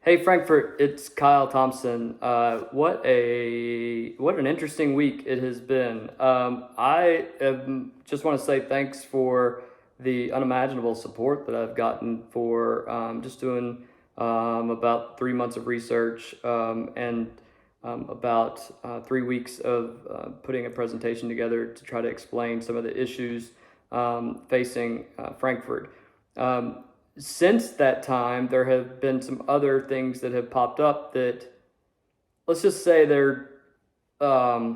Hey Frankfort, it's Kyle Thompson. What an interesting week it has been. Just want to say thanks for the unimaginable support that I've gotten for just doing about 3 months of research and about 3 weeks of putting a presentation together to try to explain some of the issues facing Frankfurt. Since that time, there have been some other things that have popped up that, let's just say, they're a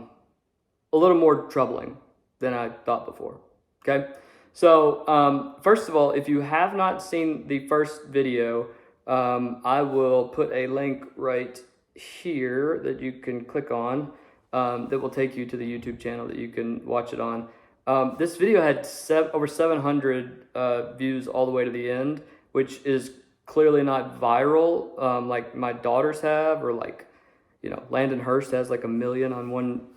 little more troubling than I thought before. Okay, so first of all, if you have not seen the first video, I will put a link right here that you can click on that will take you to the YouTube channel that you can watch it on. This video had over 700 views all the way to the end, which is clearly not viral like my daughters have, or like, Landon Hurst has like 1 million on one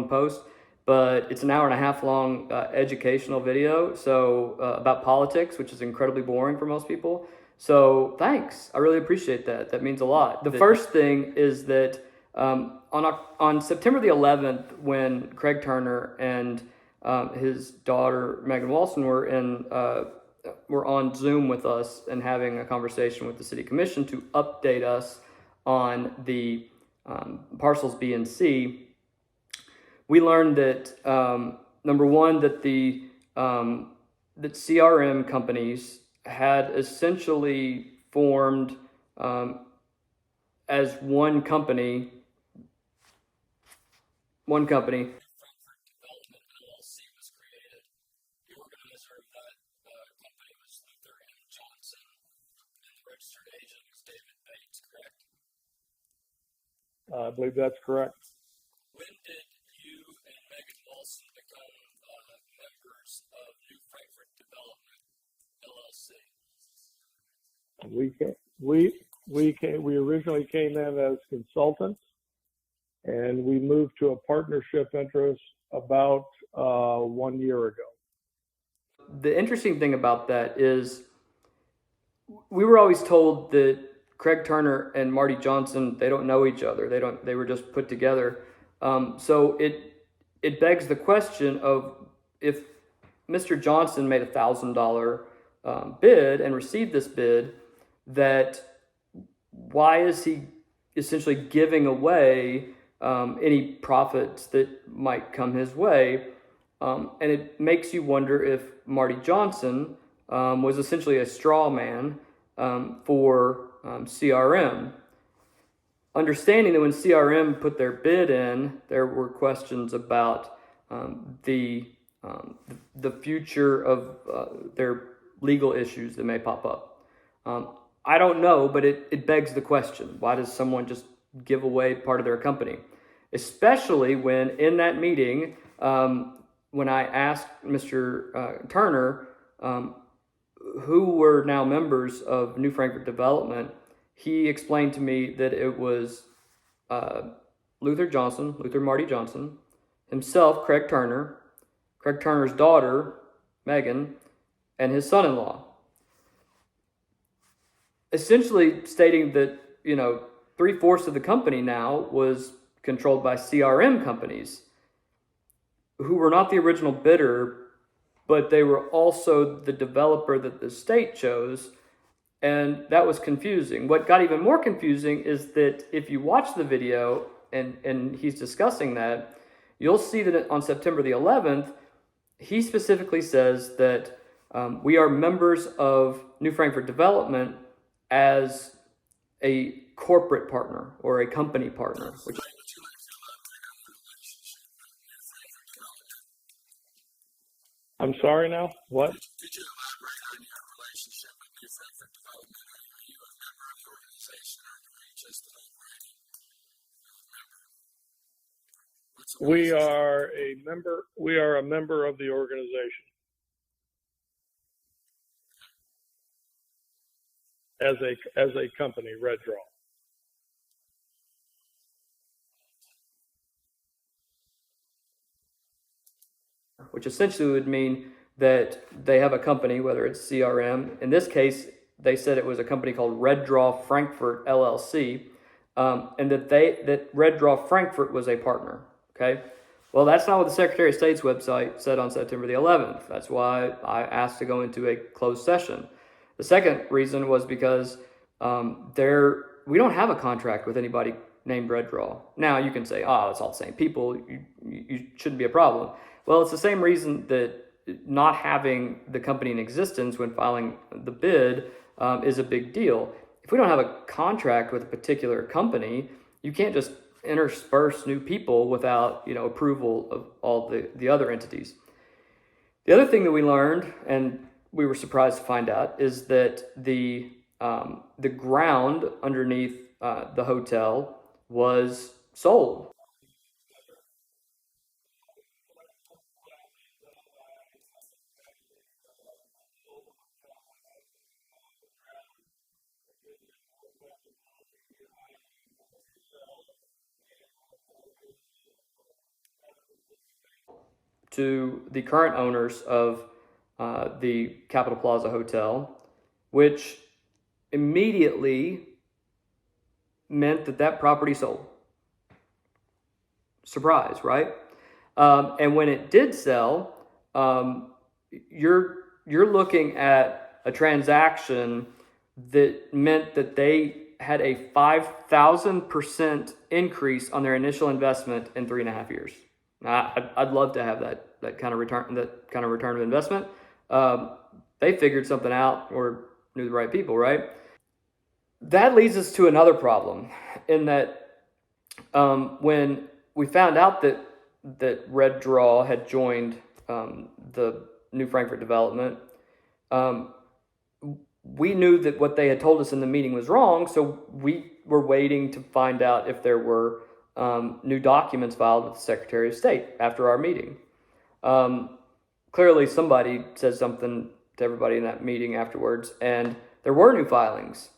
post. But it's an hour and a half long educational video, so about politics, which is incredibly boring for most people. So thanks, I really appreciate that. That means a lot. The first thing is that on September the 11th, when Craig Turner and his daughter Megan Walson were on Zoom with us and having a conversation with the city commission to update us on the parcels B and C, we learned that number one, that that CRM companies had essentially formed as one company. Frankfort Development LLC was created. The organizer of that company was Luther M. Johnson, and the registered agent was David Bates, correct? I believe that's correct. When did you and Megan Walson become members of New Frankfort Development LLC? We originally came in as consultants, and we moved to a partnership interest about 1 year ago. The interesting thing about that is we were always told that Craig Turner and Marty Johnson, they don't know each other. They were just put together. So it begs the question of, if Mr. Johnson made $1,000 bid and received this bid, that why is he essentially giving away any profits that might come his way? And it makes you wonder if Marty Johnson was essentially a straw man for CRM. Understanding that when CRM put their bid in, there were questions about the future of their legal issues that may pop up. I don't know, but it begs the question: why does someone just give away part of their company? Especially when in that meeting, when I asked Mr. Turner who were now members of New Frankfort Development, he explained to me that it was Luther Marty Johnson, himself, Craig Turner, Craig Turner's daughter, Megan, and his son-in-law. Essentially stating that, 3/4 of the company now was controlled by CRM companies, who were not the original bidder, but they were also the developer that the state chose. And that was confusing. What got even more confusing is that if you watch the video and he's discussing that, you'll see that on September the 11th, he specifically says that we are members of New Frankfort Development as a corporate partner or a company partner. I'm sorry now? What? Could you elaborate on your relationship with New Frankfort Development? Are you a member of the organization, or are you just an operating member? We are a member. We are a member of the organization as a company, Red Draw. Which essentially would mean that they have a company, whether it's CRM. In this case, they said it was a company called Draw Frankfurt LLC, and that Draw Frankfurt was a partner. Okay, well, that's not what the Secretary of State's website said on September the 11th. That's why I asked to go into a closed session. The second reason was because we don't have a contract with anybody named Draw. Now you can say, oh, it's all the same people. You shouldn't be a problem. Well, it's the same reason that not having the company in existence when filing the bid is a big deal. If we don't have a contract with a particular company, you can't just intersperse new people without approval of all the other entities. The other thing that we learned, and we were surprised to find out, is that the ground underneath the hotel was sold. To the current owners of the Capitol Plaza Hotel, which immediately meant that property sold. Surprise, right? And when it did sell, you're looking at a transaction that meant that they had a 5,000% increase on their initial investment in 3.5 years. I'd love to have that kind of return of investment. They figured something out or knew the right people, right? That leads us to another problem in that when we found out that Draw had joined the New Frankfort development, we knew that what they had told us in the meeting was wrong, so we were waiting to find out if there were new documents filed with the Secretary of State after our meeting. Clearly, somebody said something to everybody in that meeting afterwards, and there were new filings.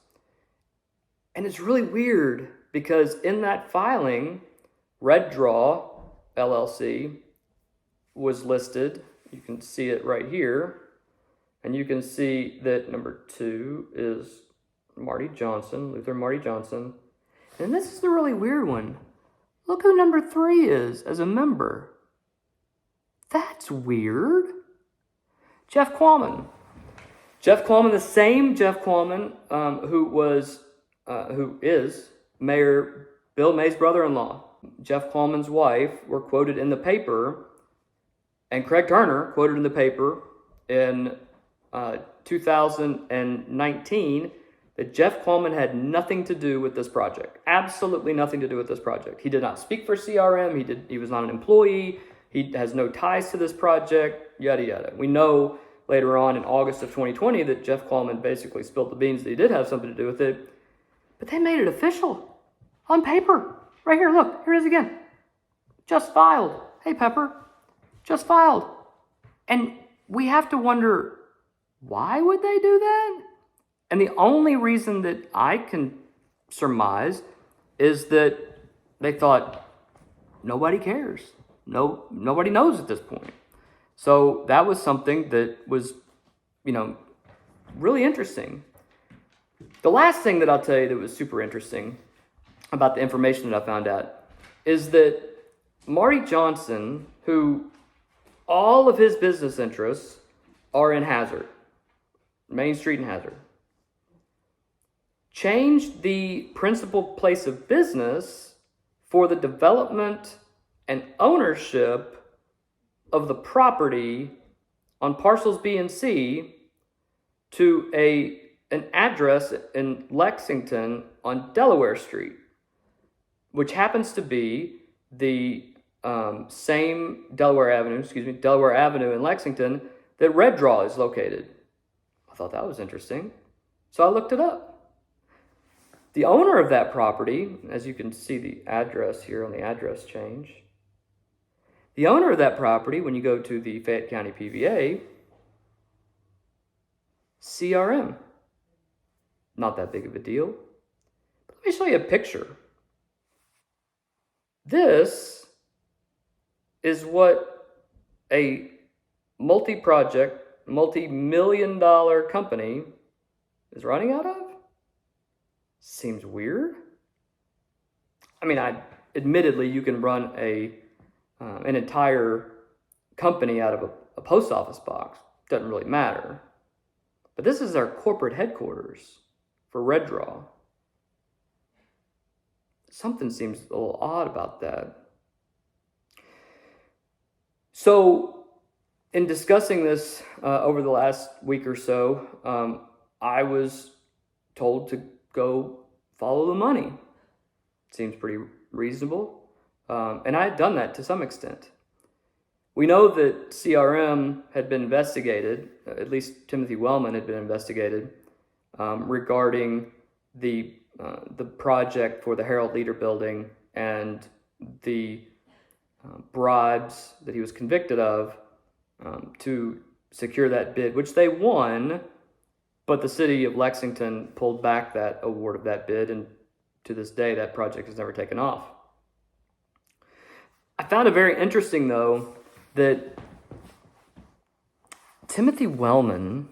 And it's really weird because in that filing, Draw LLC was listed. You can see it right here. And you can see that number 2 is Luther Marty Johnson. And this is the really weird one. Look who number 3 is as a member. That's weird. Jeff Quammen. The same Jeff Quammen who is Mayor Bill May's brother-in-law. Jeff Quammen's wife were quoted in the paper, and Craig Turner quoted in the paper in 2019 that Jeff Wellman had nothing to do with this project. Absolutely nothing to do with this project. He did not speak for CRM. He was not an employee. He has no ties to this project, yada, yada. We know later on in August of 2020 that Jeff Wellman basically spilled the beans that he did have something to do with it. But they made it official on paper. Right here, look, here it is again. Just filed. Hey, Pepper, just filed. And we have to wonder, why would they do that? And the only reason that I can surmise is that they thought, nobody cares. Nobody knows at this point. So that was something that was, really interesting. The last thing that I'll tell you that was super interesting about the information that I found out is that Marty Johnson, who all of his business interests are in Hazard, Main Street and Hazard, changed the principal place of business for the development and ownership of the property on parcels B and C to an address in Lexington on Delaware Street, which happens to be the same Delaware Avenue in Lexington that Draw is located. I thought that was interesting, so I looked it up. The owner of that property, as you can see the address here on the address change, the owner of that property, when you go to the Fayette County PVA, CRM. Not that big of a deal. But let me show you a picture. This is what a multi-project, multi-million-dollar company is running out of? Seems weird. I mean, admittedly, you can run an entire company out of a post office box. Doesn't really matter. But this is our corporate headquarters for Red Draw. Something seems a little odd about that. So, in discussing this over the last week or so, I was told to go follow the money. Seems pretty reasonable. And I had done that to some extent. We know that CRM had been investigated, at least Timothy Wellman had been investigated, regarding the project for the Herald Leader building and the bribes that he was convicted of to secure that bid, which they won, but the city of Lexington pulled back that award of that bid, and to this day, that project has never taken off. I found it very interesting, though, that Timothy Wellman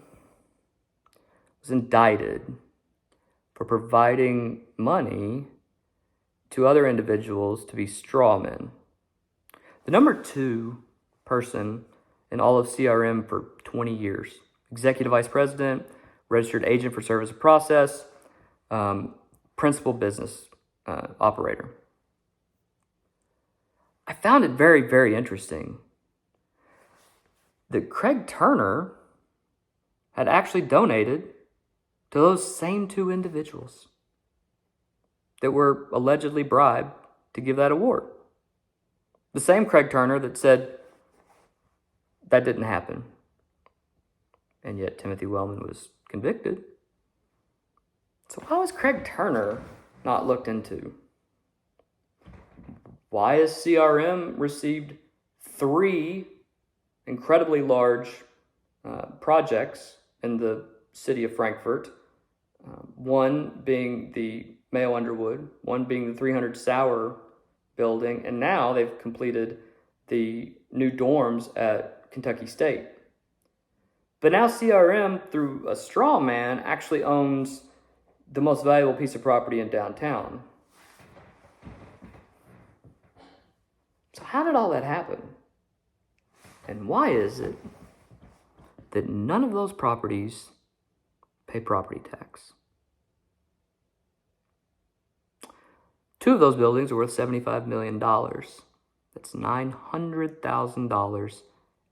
was indicted for providing money to other individuals to be straw men. The number 2 person in all of CRM for 20 years, executive vice president, registered agent for service of process, principal business operator. I found it very, very interesting that Craig Turner had actually donated to those same 2 individuals that were allegedly bribed to give that award. The same Craig Turner that said that didn't happen. And yet Timothy Wellman was convicted. So why was Craig Turner not looked into? Why has CRM received 3 incredibly large projects in the city of Frankfort, one being the Mayo Underwood, one being the 300 Sauer building, and now they've completed the new dorms at Kentucky State. But now CRM, through a straw man, actually owns the most valuable piece of property in downtown. So how did all that happen? And why is it that none of those properties pay property tax? 2 of those buildings are worth $75 million. That's $900,000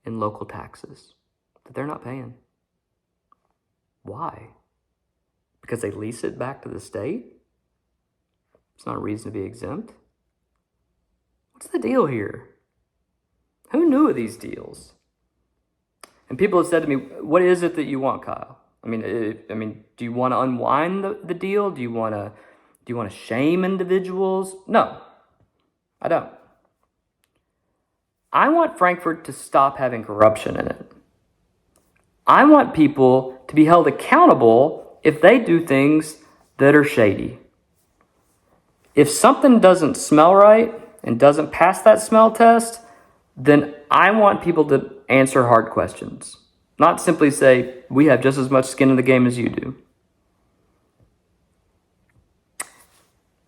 in local taxes that they're not paying. Why? Because they lease it back to the state? It's not a reason to be exempt. What's the deal here? Who knew of these deals? And people have said to me, what is it that you want, Kyle? I mean, do you want to unwind the deal? Do you want to shame individuals? No, I don't. I want Frankfort to stop having corruption in it. I want people to be held accountable if they do things that are shady. If something doesn't smell right and doesn't pass that smell test, then I want people to answer hard questions. Not simply say, we have just as much skin in the game as you do.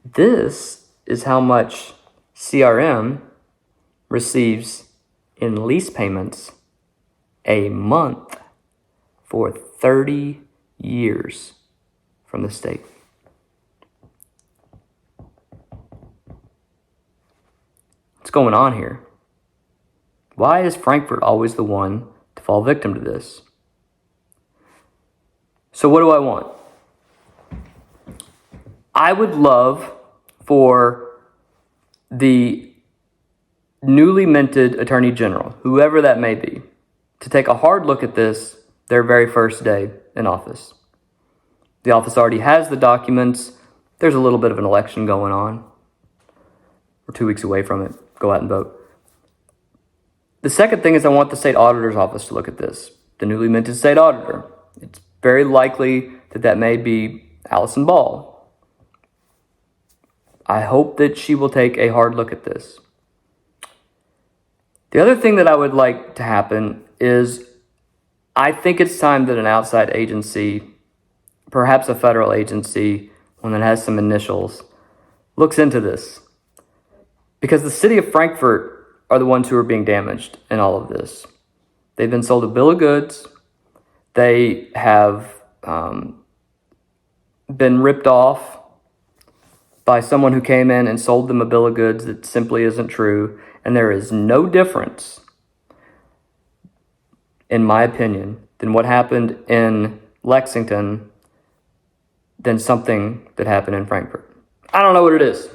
This is how much CRM receives in lease payments a month for 30 years from the state. What's going on here? Why is Frankfort always the one to fall victim to this? So what do I want? I would love for the newly minted Attorney General, whoever that may be, to take a hard look at this their very first day in office. The office already has the documents. There's a little bit of an election going on. We're 2 weeks away from it. Go out and vote. The second thing is I want the state auditor's office to look at this. The newly minted state auditor. It's very likely that may be Allison Ball. I hope that she will take a hard look at this. The other thing that I would like to happen is I think it's time that an outside agency perhaps a federal agency, one that has some initials, looks into this. Because the city of Frankfort are the ones who are being damaged in all of this. They've been sold a bill of goods. They have been ripped off by someone who came in and sold them a bill of goods that simply isn't true. And there is no difference, in my opinion, than what happened in Lexington than something that happened in Frankfort. I don't know what it is.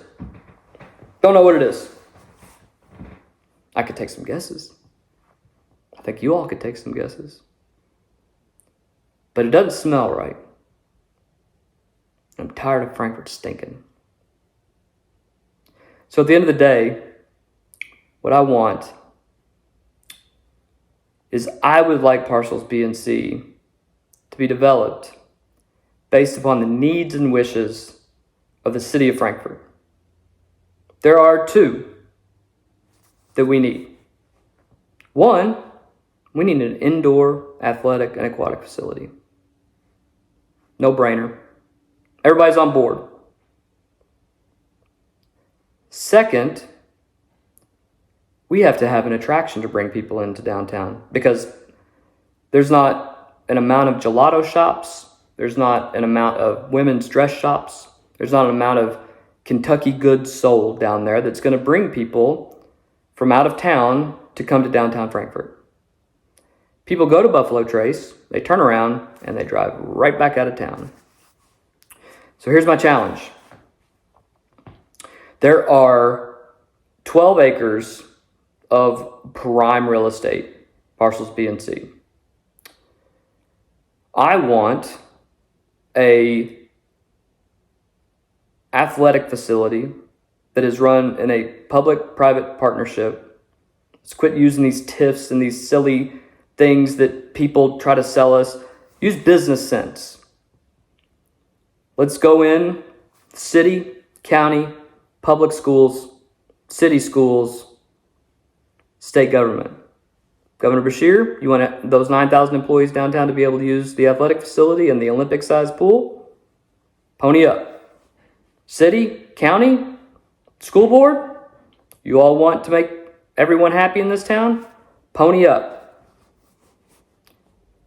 Don't know what it is. I could take some guesses. I think you all could take some guesses. But it doesn't smell right. I'm tired of Frankfurt stinking. So at the end of the day, what I want is I would like parcels B and C to be developed based upon the needs and wishes of the city of Frankfurt. There are two that we need. One, we need an indoor athletic and aquatic facility. No brainer. Everybody's on board. Second, we have to have an attraction to bring people into downtown because there's not an amount of gelato shops. There's not an amount of women's dress shops. There's not an amount of Kentucky goods sold down there that's going to bring people from out of town to come to downtown Frankfurt. People go to Buffalo Trace, they turn around, and they drive right back out of town. So here's my challenge. There are 12 acres of prime real estate, parcels B and C. I want a athletic facility that is run in a public-private partnership. Let's quit using these TIFs and these silly things that people try to sell us. Use business sense. Let's go in, city, county, public schools, city schools, state government. Governor Beshear, you want those 9,000 employees downtown to be able to use the athletic facility and the Olympic-sized pool? Pony up. City, county, school board, you all want to make everyone happy in this town? Pony up.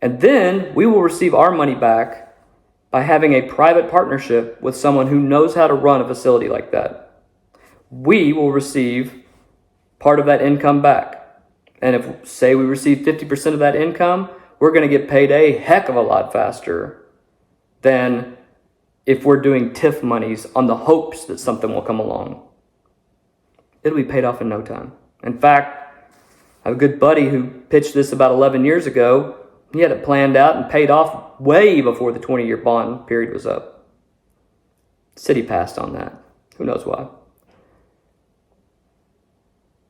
And then we will receive our money back by having a private partnership with someone who knows how to run a facility like that. We will receive part of that income back. And if, say, we receive 50% of that income, we're going to get paid a heck of a lot faster than if we're doing TIF monies on the hopes that something will come along. It'll be paid off in no time. In fact, I have a good buddy who pitched this about 11 years ago. He had it planned out and paid off way before the 20-year bond period was up. The city passed on that. Who knows why?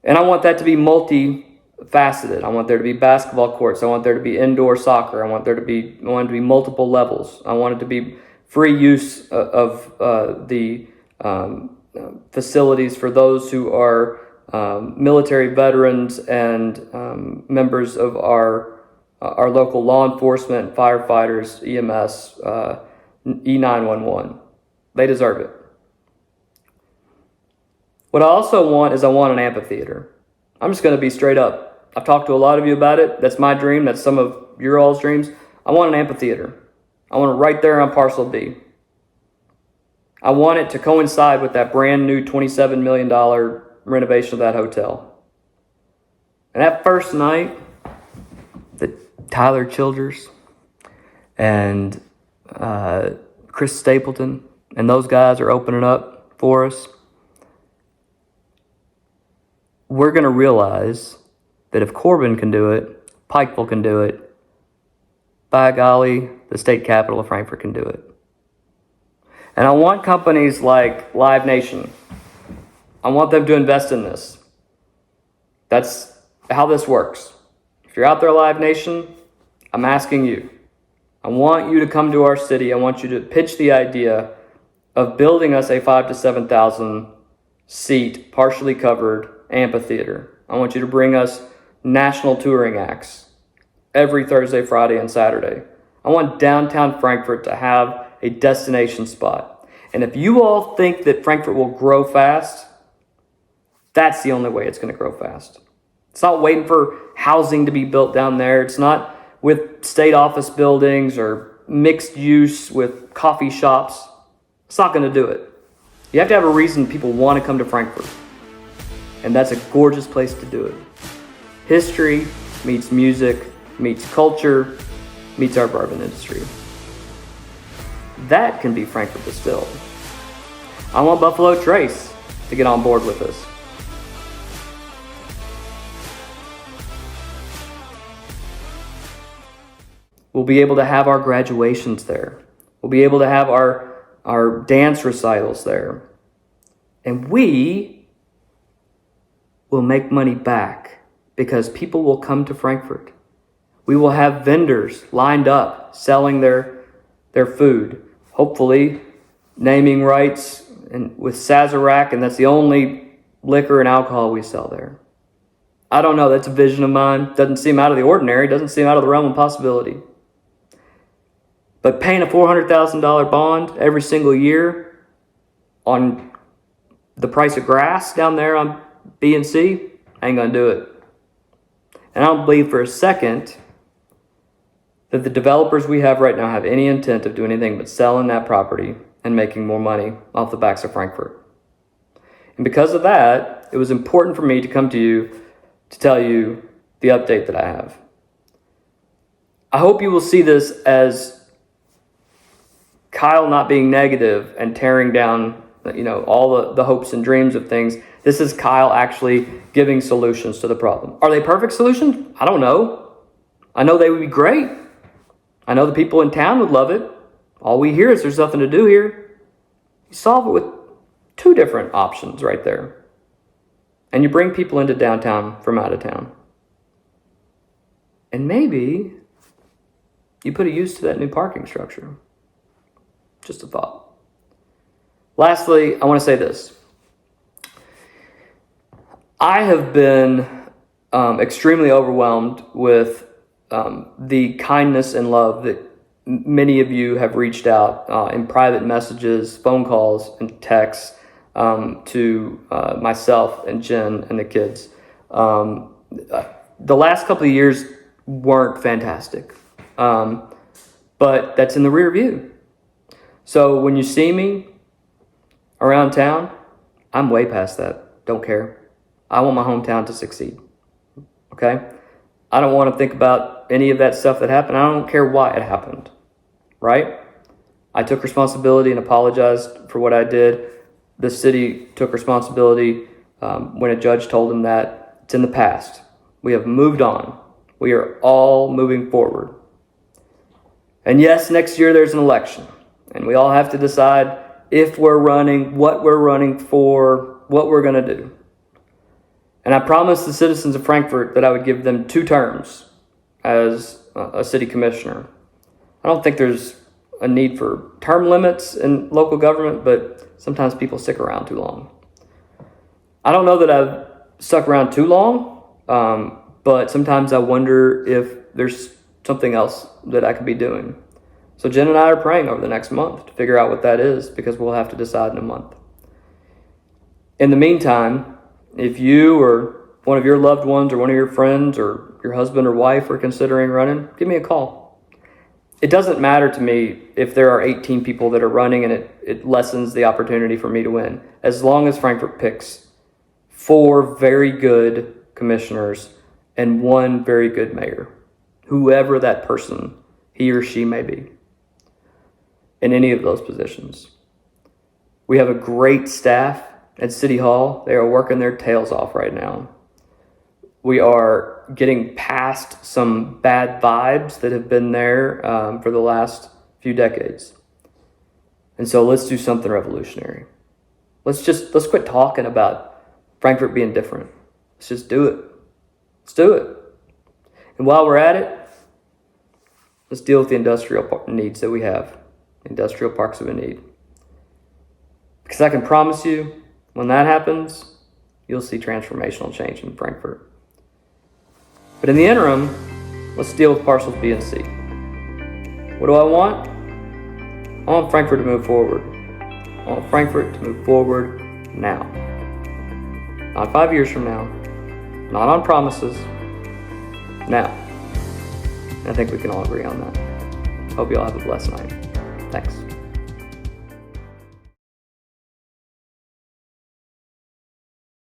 And I want that to be multifaceted. I want there to be basketball courts. I want there to be indoor soccer. I want it to be multiple levels. I want it to be free use of the facilities for those who are military veterans and members of our local law enforcement, firefighters, EMS, E911. They deserve it. What I also want is I want an amphitheater. I'm just going to be straight up. I've talked to a lot of you about it. That's my dream. That's some of your all's dreams. I want an amphitheater. I want it right there on parcel B. I want it to coincide with that brand new $27 million renovation of that hotel. And that first night that Tyler Childers and Chris Stapleton and those guys are opening up for us, we're going to realize that if Corbin can do it, Pikeville can do it, by golly, the state capital of Frankfurt can do it. And I want companies like Live Nation, I want them to invest in this. That's how this works. If you're out there, Live Nation, I'm asking you. I want you to come to our city. I want you to pitch the idea of building us a 5,000 to 7,000 seat, partially covered amphitheater. I want you to bring us national touring acts every Thursday, Friday, and Saturday. I want downtown Frankfurt to have a destination spot. And if you all think that Frankfort will grow fast, that's the only way it's going to grow fast. It's not waiting for housing to be built down there. It's not with state office buildings or mixed use with coffee shops. It's not going to do it. You have to have a reason people want to come to Frankfort. And that's a gorgeous place to do it. History meets music, meets culture, meets our bourbon industry. That can be Frankfort distilled. I want Buffalo Trace to get on board with us. We'll be able to have our graduations there. We'll be able to have our dance recitals there. And we will make money back because people will come to Frankfort. We will have vendors lined up selling their food, hopefully naming rights and with Sazerac, and that's the only liquor and alcohol we sell there. I don't know, that's a vision of mine. Doesn't seem out of the ordinary, doesn't seem out of the realm of possibility. But paying a $400,000 bond every single year on the price of grass down there on B and C, I ain't gonna do it. And I don't believe for a second that the developers we have right now have any intent of doing anything but selling that property and making more money off the backs of Frankfort. And because of that, it was important for me to come to you to tell you the update that I have. I hope you will see this as Kyle not being negative and tearing down, all the hopes and dreams of things. This is Kyle actually giving solutions to the problem. Are they perfect solutions? I don't know. I know they would be great. I know the people in town would love it. All we hear is there's nothing to do here. You solve it with 2 different options right there. And you bring people into downtown from out of town. And maybe you put a use to that new parking structure. Just a thought. Lastly, I want to say this. I have been extremely overwhelmed with the kindness and love that many of you have reached out in private messages, phone calls, and texts to myself and Jen and the kids. The last couple of years weren't fantastic, but that's in the rear view. So when you see me around town, I'm way past that. Don't care. I want my hometown to succeed. Okay? I don't want to think about any of that stuff that happened. I don't care why it happened. Right? I took responsibility and apologized for what I did. The city took responsibility when a judge told them that. It's in the past. We have moved on. We are all moving forward. And yes, next year there's an election. And we all have to decide if we're running, what we're running for, what we're going to do. And I promised the citizens of Frankfort that I would give them 2 terms as a city commissioner. I don't think there's a need for term limits in local government, but sometimes people stick around too long. I don't know that I've stuck around too long, but sometimes I wonder if there's something else that I could be doing. So Jen and I are praying over the next month to figure out what that is, because we'll have to decide in a month. In the meantime, if you or one of your loved ones or one of your friends or your husband or wife are considering running, give me a call. It doesn't matter to me if there are 18 people that are running and it lessens the opportunity for me to win, as long as Frankfort picks 4 very good commissioners and 1 very good mayor, whoever that person, he or she may be, in any of those positions. We have a great staff at City Hall. They are working their tails off right now. We are getting past some bad vibes that have been there for the last few decades. And so let's do something revolutionary. Let's quit talking about Frankfort being different. Let's just do it. Let's do it. And while we're at it, let's deal with the industrial needs that we have. Industrial parks that we need. Because I can promise you, when that happens, you'll see transformational change in Frankfort. But in the interim, let's deal with parcels B and C. What do I want? I want Frankfort to move forward. I want Frankfort to move forward now. Not 5 years from now. Not on promises. Now. And I think we can all agree on that. Hope you all have a blessed night. Thanks.